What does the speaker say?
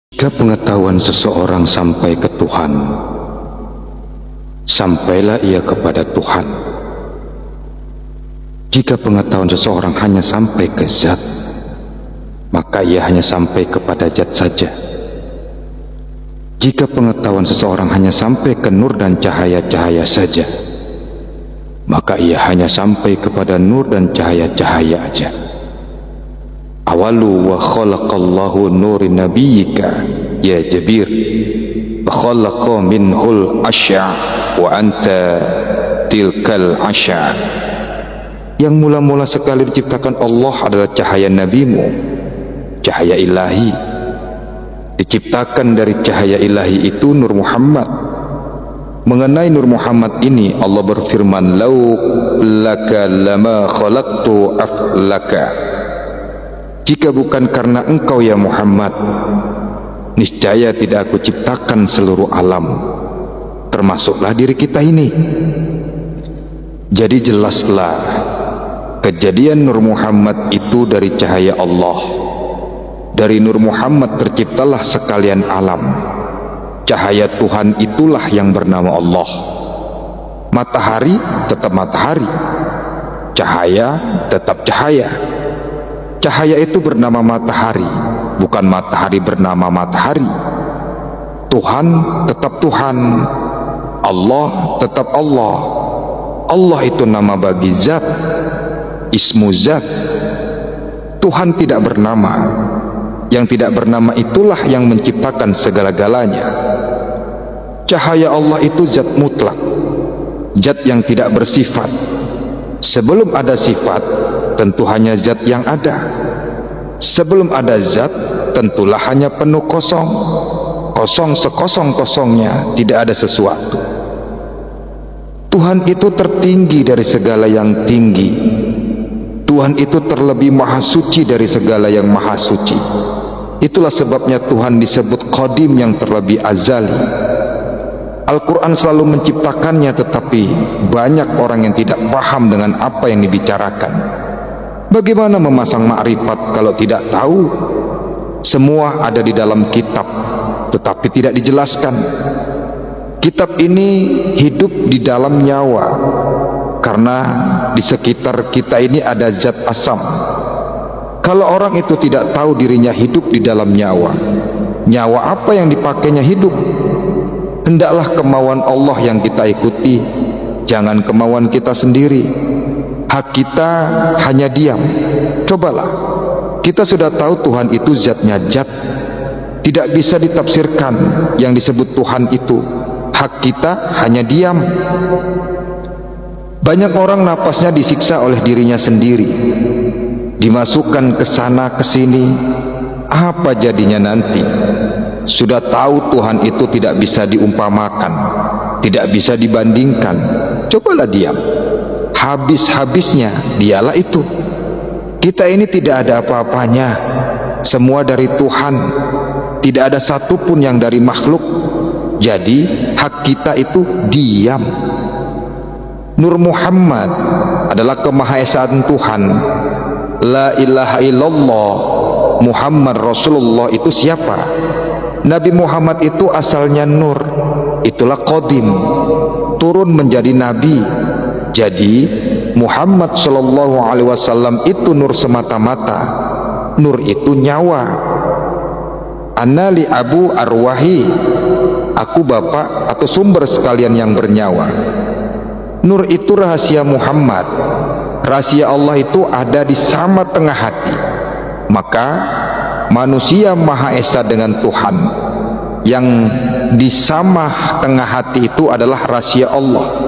Jika pengetahuan seseorang sampai ke Tuhan, sampailah ia kepada Tuhan. Jika pengetahuan seseorang hanya sampai ke zat, maka ia hanya sampai kepada zat saja. Jika pengetahuan seseorang hanya sampai ke nur dan cahaya-cahaya saja, maka ia hanya sampai kepada nur dan cahaya-cahaya saja. Awalu wa khalaqallahu nuri nabiyyika ya Jabir wa khalaqa minhul asya' wa anta tilkal asya'. Yang mula-mula sekali diciptakan Allah adalah cahaya nabimu, cahaya ilahi. Diciptakan dari cahaya ilahi itu Nur Muhammad. Mengenai Nur Muhammad ini Allah berfirman, lau laka lama khalaqtu aflaka. Jika bukan karena engkau ya Muhammad, niscaya tidak aku ciptakan seluruh alam, termasuklah diri kita ini. Jadi jelaslah, kejadian Nur Muhammad itu dari cahaya Allah. Dari Nur Muhammad terciptalah sekalian alam. Cahaya Tuhan itulah yang bernama Allah. Matahari tetap matahari, cahaya tetap cahaya. Cahaya itu bernama matahari, bukan matahari bernama matahari. Tuhan tetap Tuhan, Allah tetap Allah. Allah itu nama bagi zat, ismu zat. Tuhan tidak bernama. Yang tidak bernama itulah yang menciptakan segala-galanya. Cahaya Allah itu zat mutlak, zat yang tidak bersifat. Sebelum ada sifat, tentu hanya zat yang ada. Sebelum ada zat, tentulah hanya penuh kosong. Kosong sekosong-kosongnya, tidak ada sesuatu. Tuhan itu tertinggi dari segala yang tinggi. Tuhan itu terlebih maha suci dari segala yang maha suci. Itulah sebabnya Tuhan disebut Qadim, yang terlebih azali. Al-Quran selalu menciptakannya, tetapi banyak orang yang tidak paham dengan apa yang dibicarakan. Bagaimana memasang ma'rifat kalau tidak tahu? Semua ada di dalam kitab, tetapi tidak dijelaskan. Kitab ini hidup di dalam nyawa, karena di sekitar kita ini ada zat asam. Kalau orang itu tidak tahu dirinya hidup di dalam nyawa, nyawa apa yang dipakainya hidup? Hendaklah kemauan Allah yang kita ikuti, jangan kemauan kita sendiri. Hak kita hanya diam. Cobalah, kita sudah tahu Tuhan itu zatnya zat, tidak bisa ditafsirkan yang disebut Tuhan itu. Hak kita hanya diam. Banyak orang napasnya disiksa oleh dirinya sendiri, dimasukkan ke sana ke sini. Apa jadinya nanti? Sudah tahu Tuhan itu tidak bisa diumpamakan, tidak bisa dibandingkan. Cobalah diam. Habis-habisnya dialah itu. Kita ini tidak ada apa-apanya, semua dari Tuhan. Tidak ada satupun yang dari makhluk. Jadi hak kita itu diam. Nur Muhammad adalah kemahaesaan Tuhan. La ilaha illallah Muhammad Rasulullah itu siapa? Nabi Muhammad itu asalnya nur. Itulah Qadim, turun menjadi nabi. Jadi Muhammad sallallahu alaihi wasallam itu nur semata-mata. Nur itu nyawa. Anali abu arwahi, aku bapak atau sumber sekalian yang bernyawa. Nur itu rahasia Muhammad. Rahasia Allah itu ada di sama tengah hati. Maka manusia Maha Esa dengan Tuhan, yang di sama tengah hati itu adalah rahasia Allah.